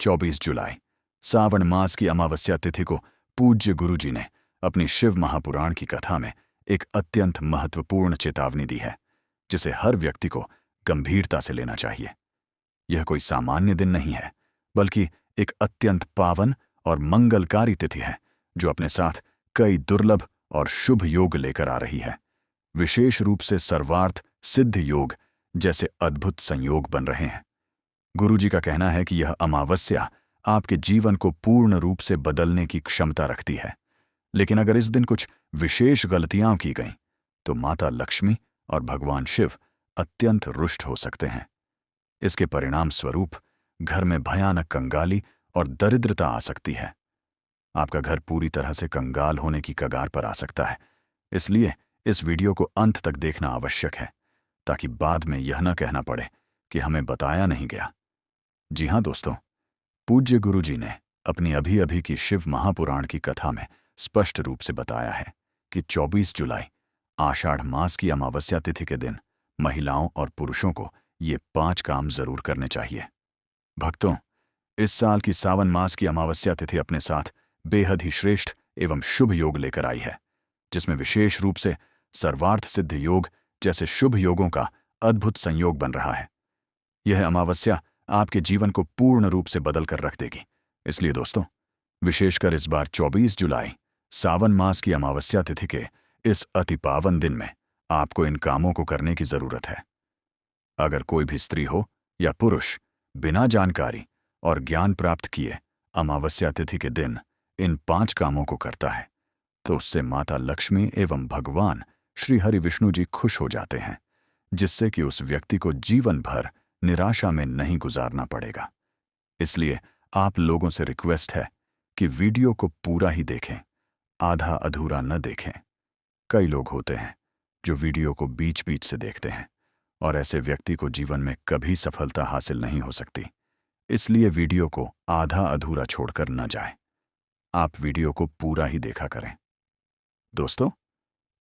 24 जुलाई सावन मास की अमावस्या तिथि को पूज्य गुरुजी ने अपनी शिव महापुराण की कथा में एक अत्यंत महत्वपूर्ण चेतावनी दी है, जिसे हर व्यक्ति को गंभीरता से लेना चाहिए। यह कोई सामान्य दिन नहीं है, बल्कि एक अत्यंत पावन और मंगलकारी तिथि है, जो अपने साथ कई दुर्लभ और शुभ योग लेकर आ रही है। विशेष रूप से सर्वार्थ सिद्ध योग जैसे अद्भुत संयोग बन रहे हैं। गुरुजी का कहना है कि यह अमावस्या आपके जीवन को पूर्ण रूप से बदलने की क्षमता रखती है, लेकिन अगर इस दिन कुछ विशेष गलतियां की गईं, तो माता लक्ष्मी और भगवान शिव अत्यंत रुष्ट हो सकते हैं। इसके परिणाम स्वरूप घर में भयानक कंगाली और दरिद्रता आ सकती है। आपका घर पूरी तरह से कंगाल होने की कगार पर आ सकता है। इसलिए इस वीडियो को अंत तक देखना आवश्यक है, ताकि बाद में यह न कहना पड़े कि हमें बताया नहीं गया। जी हां दोस्तों, पूज्य गुरुजी ने अपनी अभी अभी की शिव महापुराण की कथा में स्पष्ट रूप से बताया है कि 24 जुलाई आषाढ़ मास की अमावस्या तिथि के दिन महिलाओं और पुरुषों को ये 5 काम जरूर करने चाहिए। भक्तों, इस साल की सावन मास की अमावस्या तिथि अपने साथ बेहद ही श्रेष्ठ एवं शुभ योग लेकर आई है, जिसमें विशेष रूप से सर्वार्थ सिद्ध योग जैसे शुभ योगों का अद्भुत संयोग बन रहा है। यह अमावस्या आपके जीवन को पूर्ण रूप से बदल कर रख देगी। इसलिए दोस्तों, विशेषकर इस बार 24 जुलाई सावन मास की अमावस्या तिथि के इस अति पावन दिन में आपको इन कामों को करने की जरूरत है। अगर कोई भी स्त्री हो या पुरुष बिना जानकारी और ज्ञान प्राप्त किए अमावस्या तिथि के दिन इन 5 कामों को करता है, तो उससे माता लक्ष्मी एवं भगवान श्री हरि विष्णु जी खुश हो जाते हैं, जिससे कि उस व्यक्ति को जीवन भर निराशा में नहीं गुजारना पड़ेगा। इसलिए आप लोगों से रिक्वेस्ट है कि वीडियो को पूरा ही देखें, आधा अधूरा न देखें। कई लोग होते हैं जो वीडियो को बीच बीच से देखते हैं, और ऐसे व्यक्ति को जीवन में कभी सफलता हासिल नहीं हो सकती। इसलिए वीडियो को आधा अधूरा छोड़कर न जाए, आप वीडियो को पूरा ही देखा करें। दोस्तों,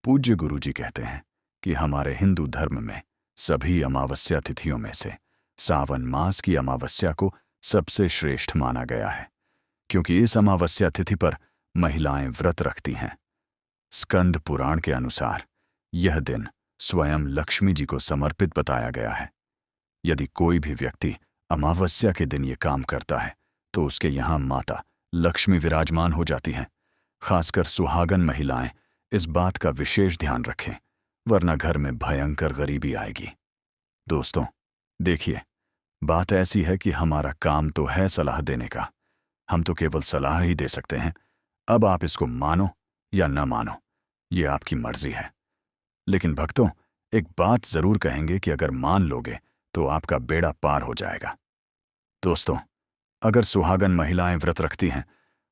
पूज्य गुरुजी कहते हैं कि हमारे हिंदू धर्म में सभी अमावस्या तिथियों में से सावन मास की अमावस्या को सबसे श्रेष्ठ माना गया है, क्योंकि इस अमावस्या तिथि पर महिलाएं व्रत रखती हैं। स्कंद पुराण के अनुसार यह दिन स्वयं लक्ष्मी जी को समर्पित बताया गया है। यदि कोई भी व्यक्ति अमावस्या के दिन ये काम करता है, तो उसके यहाँ माता लक्ष्मी विराजमान हो जाती हैं। खासकर सुहागन महिलाएं इस बात का विशेष ध्यान रखें, वरना घर में भयंकर गरीबी आएगी। दोस्तों, देखिए, बात ऐसी है कि हमारा काम तो है सलाह देने का, हम तो केवल सलाह ही दे सकते हैं। अब आप इसको मानो या न मानो, ये आपकी मर्जी है। लेकिन भक्तों, एक बात जरूर कहेंगे कि अगर मान लोगे तो आपका बेड़ा पार हो जाएगा। दोस्तों, अगर सुहागन महिलाएं व्रत रखती हैं,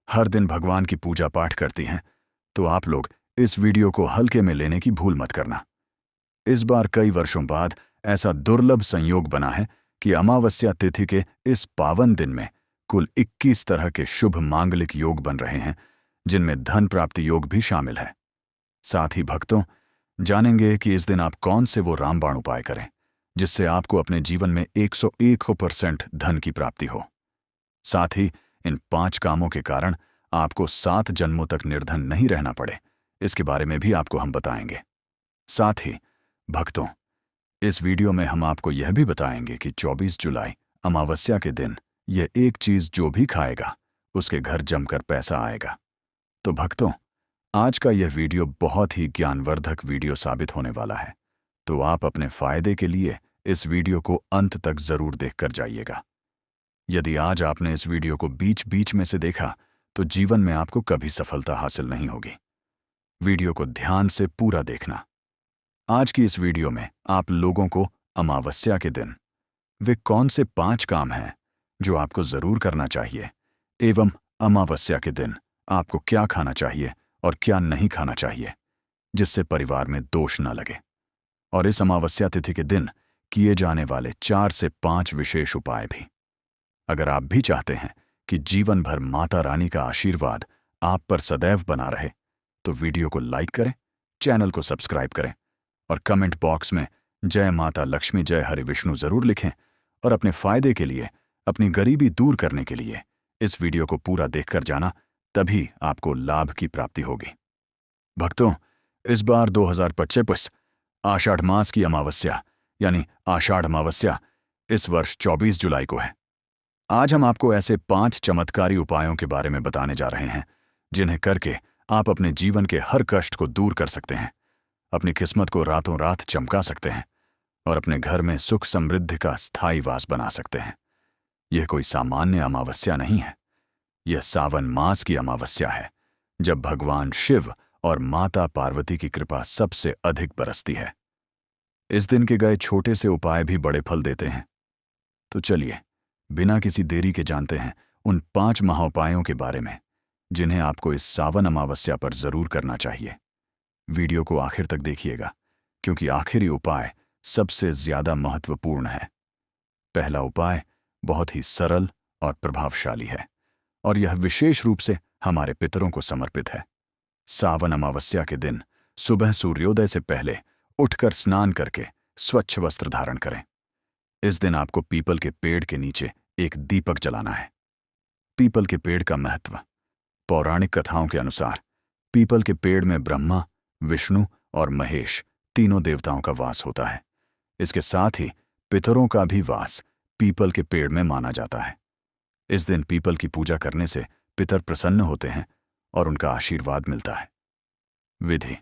हर दिन भगवान की पूजा पाठ करती हैं, तो आप लोग इस वीडियो को हल्के में लेने की भूल मत करना। इस बार कई वर्षों बाद ऐसा दुर्लभ संयोग बना है कि अमावस्या तिथि के इस पावन दिन में कुल 21 तरह के शुभ मांगलिक योग बन रहे हैं, जिनमें धन प्राप्ति योग भी शामिल है। साथ ही भक्तों, जानेंगे कि इस दिन आप कौन से वो रामबाण उपाय करें जिससे आपको अपने जीवन में 101% धन की प्राप्ति हो। साथ ही इन 5 कामों के कारण आपको 7 जन्मों तक निर्धन नहीं रहना पड़े, इसके बारे में भी आपको हम बताएंगे। साथ ही भक्तों, इस वीडियो में हम आपको यह भी बताएंगे कि 24 जुलाई अमावस्या के दिन यह एक चीज जो भी खाएगा उसके घर जमकर पैसा आएगा। तो भक्तों, आज का यह वीडियो बहुत ही ज्ञानवर्धक वीडियो साबित होने वाला है, तो आप अपने फायदे के लिए इस वीडियो को अंत तक जरूर देखकर जाइएगा। यदि आज आपने इस वीडियो को बीच बीच में से देखा, तो जीवन में आपको कभी सफलता हासिल नहीं होगी। वीडियो को ध्यान से पूरा देखना। आज की इस वीडियो में आप लोगों को अमावस्या के दिन वे कौन से 5 काम हैं जो आपको जरूर करना चाहिए, एवं अमावस्या के दिन आपको क्या खाना चाहिए और क्या नहीं खाना चाहिए, जिससे परिवार में दोष न लगे, और इस अमावस्या तिथि के दिन किए जाने वाले 4 से 5 विशेष उपाय भी। अगर आप भी चाहते हैं कि जीवन भर माता रानी का आशीर्वाद आप पर सदैव बना रहे, तो वीडियो को लाइक करें, चैनल को सब्सक्राइब करें और कमेंट बॉक्स में जय माता लक्ष्मी जय हरि विष्णु जरूर लिखें, और अपने फायदे के लिए अपनी गरीबी दूर करने के लिए इस वीडियो को पूरा देखकर जाना, तभी आपको लाभ की प्राप्ति होगी। भक्तों, इस बार 2025 आषाढ़ मास की अमावस्या यानी आषाढ़ अमावस्या इस वर्ष 24 जुलाई को है। आज हम आपको ऐसे 5 चमत्कारी उपायों के बारे में बताने जा रहे हैं जिन्हें करके आप अपने जीवन के हर कष्ट को दूर कर सकते हैं, अपनी किस्मत को रातों रात चमका सकते हैं और अपने घर में सुख समृद्धि का स्थायी वास बना सकते हैं। यह कोई सामान्य अमावस्या नहीं है, यह सावन मास की अमावस्या है, जब भगवान शिव और माता पार्वती की कृपा सबसे अधिक बरसती है। इस दिन के गए छोटे से उपाय भी बड़े फल देते हैं। तो चलिए, बिना किसी देरी के जानते हैं उन 5 महाउपायों के बारे में जिन्हें आपको इस सावन अमावस्या पर जरूर करना चाहिए। वीडियो को आखिर तक देखिएगा, क्योंकि आखिरी उपाय सबसे ज्यादा महत्वपूर्ण है। पहला उपाय बहुत ही सरल और प्रभावशाली है, और यह विशेष रूप से हमारे पितरों को समर्पित है। सावन अमावस्या के दिन सुबह सूर्योदय से पहले उठकर स्नान करके स्वच्छ वस्त्र धारण करें। इस दिन आपको पीपल के पेड़ के नीचे एक दीपक जलाना है। पीपल के पेड़ का महत्व। पौराणिक कथाओं के अनुसार पीपल के पेड़ में ब्रह्मा, विष्णु और महेश तीनों देवताओं का वास होता है। इसके साथ ही पितरों का भी वास पीपल के पेड़ में माना जाता है। इस दिन पीपल की पूजा करने से पितर प्रसन्न होते हैं और उनका आशीर्वाद मिलता है। विधि।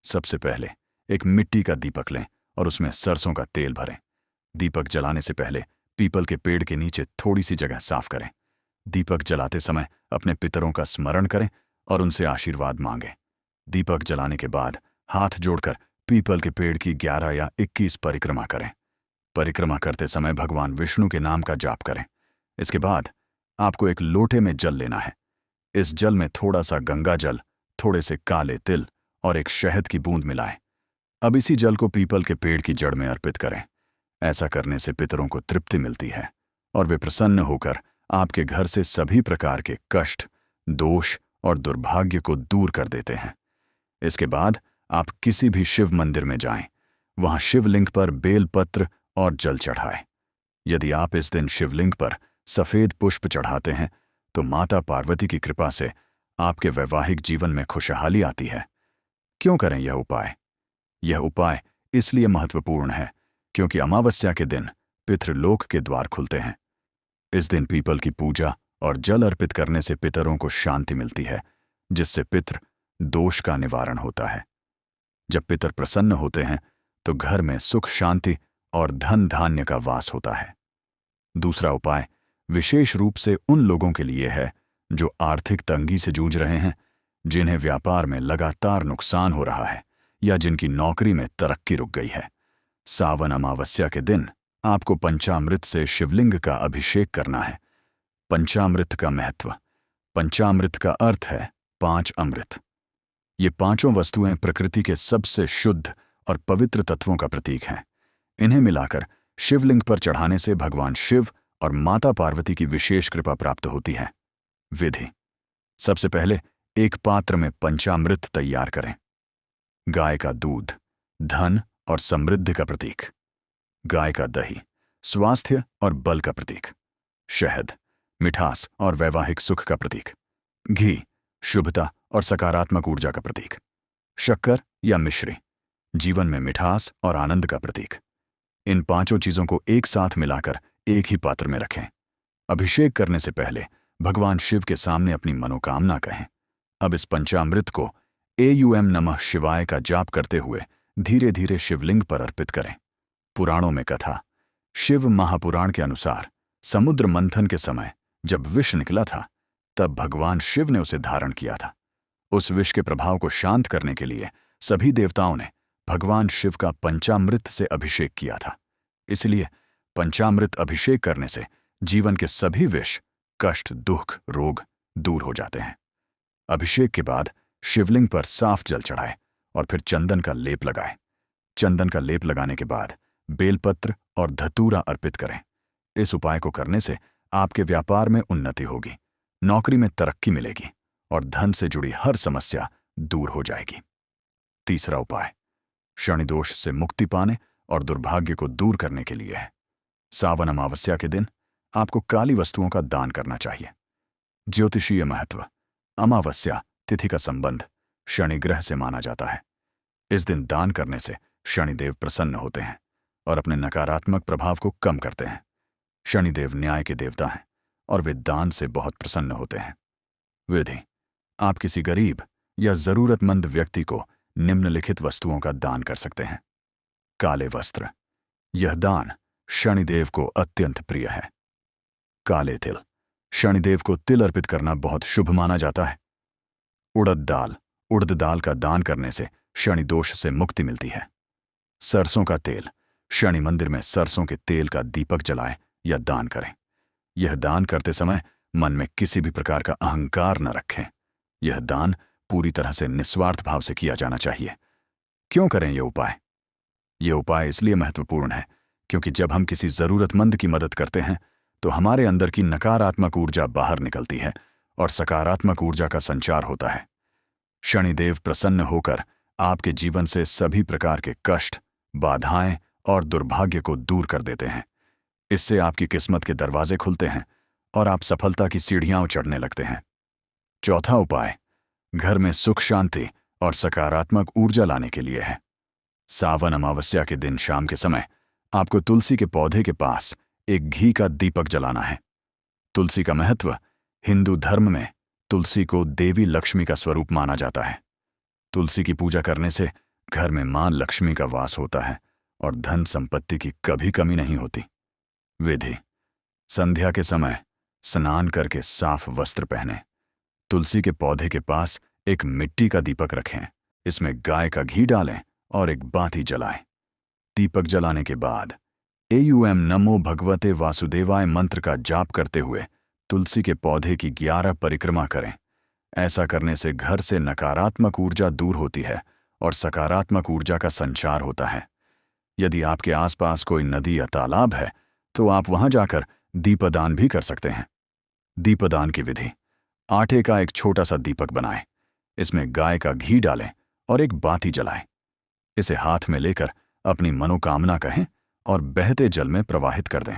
सबसे पहले एक मिट्टी का दीपक लें और उसमें सरसों का तेल भरें। दीपक जलाने से पहले पीपल के पेड़ के नीचे थोड़ी सी जगह साफ करें। दीपक जलाते समय अपने पितरों का स्मरण करें और उनसे आशीर्वाद मांगें। दीपक जलाने के बाद हाथ जोड़कर पीपल के पेड़ की 11 या 21 परिक्रमा करें। परिक्रमा करते समय भगवान विष्णु के नाम का जाप करें। इसके बाद आपको एक लोटे में जल लेना है। इस जल में थोड़ा सा गंगा जल, थोड़े से काले तिल और एक शहद की बूंद मिलाएं। अब इसी जल को पीपल के पेड़ की जड़ में अर्पित करें। ऐसा करने से पितरों को तृप्ति मिलती है और वे प्रसन्न होकर आपके घर से सभी प्रकार के कष्ट, दोष और दुर्भाग्य को दूर कर देते हैं। इसके बाद आप किसी भी शिव मंदिर में जाएं, वहां शिवलिंग पर बेलपत्र और जल चढ़ाएं। यदि आप इस दिन शिवलिंग पर सफेद पुष्प चढ़ाते हैं तो माता पार्वती की कृपा से आपके वैवाहिक जीवन में खुशहाली आती है। क्यों करें यह उपाय? यह उपाय इसलिए महत्वपूर्ण है क्योंकि अमावस्या के दिन पितृलोक के द्वार खुलते हैं। इस दिन पीपल की पूजा और जल अर्पित करने से पितरों को शांति मिलती है, जिससे पितृ दोष का निवारण होता है। जब पितर प्रसन्न होते हैं तो घर में सुख शांति और धन धान्य का वास होता है। दूसरा उपाय विशेष रूप से उन लोगों के लिए है जो आर्थिक तंगी से जूझ रहे हैं, जिन्हें व्यापार में लगातार नुकसान हो रहा है या जिनकी नौकरी में तरक्की रुक गई है। सावन अमावस्या के दिन आपको पंचामृत से शिवलिंग का अभिषेक करना है। पंचामृत का महत्व। पंचामृत का अर्थ है 5 अमृत। ये पांचों वस्तुएं प्रकृति के सबसे शुद्ध और पवित्र तत्वों का प्रतीक हैं। इन्हें मिलाकर शिवलिंग पर चढ़ाने से भगवान शिव और माता पार्वती की विशेष कृपा प्राप्त होती है। विधि। सबसे पहले एक पात्र में पंचामृत तैयार करें। गाय का दूध धन और समृद्धि का प्रतीक। गाय का दही स्वास्थ्य और बल का प्रतीक। शहद मिठास और वैवाहिक सुख का प्रतीक। घी शुभता और सकारात्मक ऊर्जा का प्रतीक। शक्कर या मिश्री जीवन में मिठास और आनंद का प्रतीक। इन पांचों चीजों को एक साथ मिलाकर एक ही पात्र में रखें। अभिषेक करने से पहले भगवान शिव के सामने अपनी मनोकामना कहें। अब इस पंचामृत को एयूएम नमः शिवाय का जाप करते हुए धीरे धीरे शिवलिंग पर अर्पित करें। पुराणों में कथा। शिव महापुराण के अनुसार समुद्र मंथन के समय जब विष निकला था, तब भगवान शिव ने उसे धारण किया था। उस विष के प्रभाव को शांत करने के लिए सभी देवताओं ने भगवान शिव का पंचामृत से अभिषेक किया था। इसलिए पंचामृत अभिषेक करने से जीवन के सभी विष, कष्ट, दुख, रोग दूर हो जाते हैं। अभिषेक के बाद शिवलिंग पर साफ जल चढ़ाएं और फिर चंदन का लेप लगाएं। चंदन का लेप लगाने के बाद बेलपत्र और धतूरा अर्पित करें। इस उपाय को करने से आपके व्यापार में उन्नति होगी, नौकरी में तरक्की मिलेगी और धन से जुड़ी हर समस्या दूर हो जाएगी। तीसरा उपाय शनि दोष से मुक्ति पाने और दुर्भाग्य को दूर करने के लिए है। सावन अमावस्या के दिन आपको काली वस्तुओं का दान करना चाहिए। ज्योतिषीय महत्व। अमावस्या तिथि का संबंध शनि ग्रह से माना जाता है। इस दिन दान करने से शनिदेव प्रसन्न होते हैं और अपने नकारात्मक प्रभाव को कम करते हैं। शनिदेव न्याय के देवता हैं और वे दान से बहुत प्रसन्न होते हैं। विधि। आप किसी गरीब या जरूरतमंद व्यक्ति को निम्नलिखित वस्तुओं का दान कर सकते हैं। काले वस्त्र। यह दान शनिदेव को अत्यंत प्रिय है। काले तिल। शनिदेव को तिल अर्पित करना बहुत शुभ माना जाता है। उड़द दाल। उड़द दाल का दान करने से शनि दोष से मुक्ति मिलती है। सरसों का तेल। शनि मंदिर में सरसों के तेल का दीपक जलाएं या दान करें। यह दान करते समय मन में किसी भी प्रकार का अहंकार न रखें। यह दान पूरी तरह से निस्वार्थ भाव से किया जाना चाहिए। क्यों करें यह उपाय? यह उपाय इसलिए महत्वपूर्ण है क्योंकि जब हम किसी जरूरतमंद की मदद करते हैं तो हमारे अंदर की नकारात्मक ऊर्जा बाहर निकलती है और सकारात्मक ऊर्जा का संचार होता है। शनिदेव प्रसन्न होकर आपके जीवन से सभी प्रकार के कष्ट, बाधाएं और दुर्भाग्य को दूर कर देते हैं। इससे आपकी किस्मत के दरवाजे खुलते हैं और आप सफलता की सीढ़ियां चढ़ने लगते हैं। चौथा उपाय घर में सुख शांति और सकारात्मक ऊर्जा लाने के लिए है। सावन अमावस्या के दिन शाम के समय आपको तुलसी के पौधे के पास एक घी का दीपक जलाना है। तुलसी का महत्व। हिंदू धर्म में तुलसी को देवी लक्ष्मी का स्वरूप माना जाता है। तुलसी की पूजा करने से घर में मां लक्ष्मी का वास होता है और धन संपत्ति की कभी कमी नहीं होती। विधि। संध्या के समय स्नान करके साफ वस्त्र पहनें। तुलसी के पौधे के पास एक मिट्टी का दीपक रखें। इसमें गाय का घी डालें और एक बाती जलाएं। दीपक जलाने के बाद एयूएम नमो भगवते वासुदेवाय मंत्र का जाप करते हुए तुलसी के पौधे की 11 परिक्रमा करें। ऐसा करने से घर से नकारात्मक ऊर्जा दूर होती है और सकारात्मक ऊर्जा का संचार होता है। यदि आपके आसपास कोई नदी या तालाब है तो आप वहां जाकर दीपदान भी कर सकते हैं। दीपदान की विधि। आटे का एक छोटा सा दीपक बनाएं। इसमें गाय का घी डालें और एक बाती जलाएं। इसे हाथ में लेकर अपनी मनोकामना कहें और बहते जल में प्रवाहित कर दें।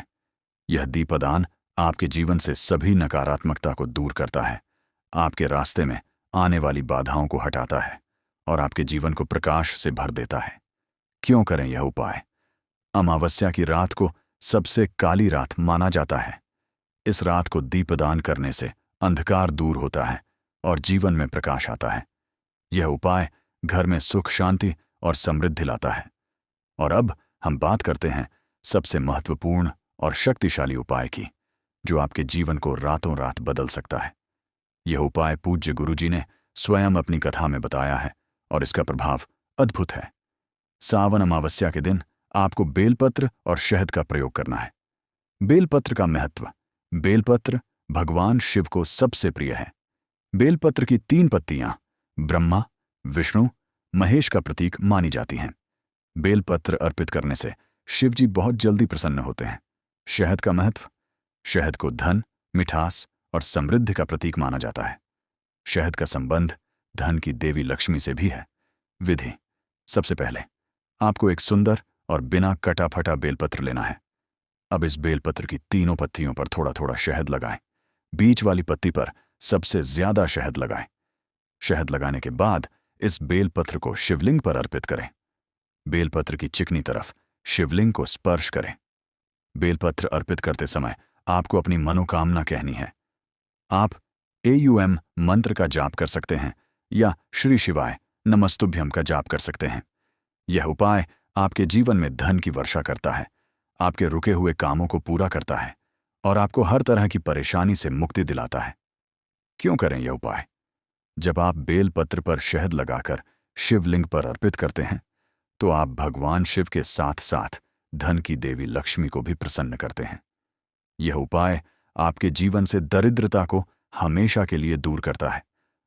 यह दीपदान आपके जीवन से सभी नकारात्मकता को दूर करता है, आपके रास्ते में आने वाली बाधाओं को हटाता है और आपके जीवन को प्रकाश से भर देता है। क्यों करें यह उपाय? अमावस्या की रात को सबसे काली रात माना जाता है। इस रात को दीपदान करने से अंधकार दूर होता है और जीवन में प्रकाश आता है। यह उपाय घर में सुख शांति और समृद्धि लाता है। और अब हम बात करते हैं सबसे महत्वपूर्ण और शक्तिशाली उपाय की, जो आपके जीवन को रातों रात बदल सकता है। यह उपाय पूज्य गुरुजी ने स्वयं अपनी कथा में बताया है और इसका प्रभाव अद्भुत है। सावन अमावस्या के दिन आपको बेलपत्र और शहद का प्रयोग करना है। बेलपत्र का महत्व। बेलपत्र भगवान शिव को सबसे प्रिय है। बेलपत्र की 3 पत्तियां ब्रह्मा, विष्णु, महेश का प्रतीक मानी जाती हैं। बेलपत्र अर्पित करने से शिवजी बहुत जल्दी प्रसन्न होते हैं। शहद का महत्व। शहद को धन, मिठास और समृद्धि का प्रतीक माना जाता है। शहद का संबंध धन की देवी लक्ष्मी से भी है। विधि। सबसे पहले आपको एक सुंदर और बिना कटा फटा बेलपत्र लेना है। अब इस बेलपत्र की तीनों पत्तियों पर थोड़ा थोड़ा शहद लगाएं। बीच वाली पत्ती पर सबसे ज्यादा शहद लगाएं। शहद लगाने के बाद इस बेलपत्र को शिवलिंग पर अर्पित करें। बेलपत्र की चिकनी तरफ शिवलिंग को स्पर्श करें। बेलपत्र अर्पित करते समय आपको अपनी मनोकामना कहनी है। आप एयूएम मंत्र का जाप कर सकते हैं या श्री शिवाय नमस्तुभ्यम का जाप कर सकते हैं। यह उपाय आपके जीवन में धन की वर्षा करता है, आपके रुके हुए कामों को पूरा करता है और आपको हर तरह की परेशानी से मुक्ति दिलाता है। क्यों करें यह उपाय? जब आप बेलपत्र पर शहद लगाकर शिवलिंग पर अर्पित करते हैं तो आप भगवान शिव के साथ साथ धन की देवी लक्ष्मी को भी प्रसन्न करते हैं। यह उपाय आपके जीवन से दरिद्रता को हमेशा के लिए दूर करता है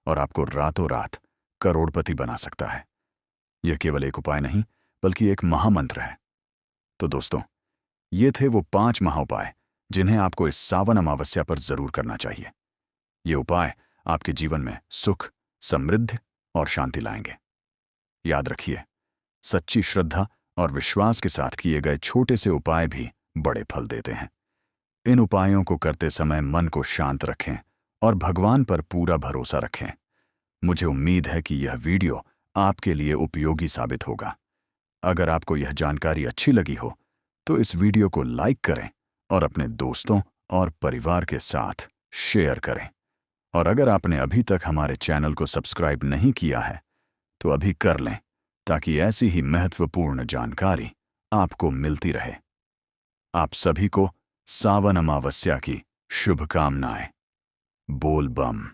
और आपको रातों रात करोड़पति बना सकता है। यह केवल एक उपाय नहीं बल्कि एक महामंत्र है। तो दोस्तों, ये थे वो 5 महाउपाय जिन्हें आपको इस सावन अमावस्या पर जरूर करना चाहिए। ये उपाय आपके जीवन में सुख, समृद्धि और शांति लाएंगे। याद रखिए, सच्ची श्रद्धा और विश्वास के साथ किए गए छोटे से उपाय भी बड़े फल देते हैं। इन उपायों को करते समय मन को शांत रखें और भगवान पर पूरा भरोसा रखें। मुझे उम्मीद है कि यह वीडियो आपके लिए उपयोगी साबित होगा। अगर आपको यह जानकारी अच्छी लगी हो तो इस वीडियो को लाइक करें और अपने दोस्तों और परिवार के साथ शेयर करें। और अगर आपने अभी तक हमारे चैनल को सब्सक्राइब नहीं किया है तो अभी कर लें, ताकि ऐसी ही महत्वपूर्ण जानकारी आपको मिलती रहे। आप सभी को सावन अमावस्या की शुभकामनाएं। बोल बम।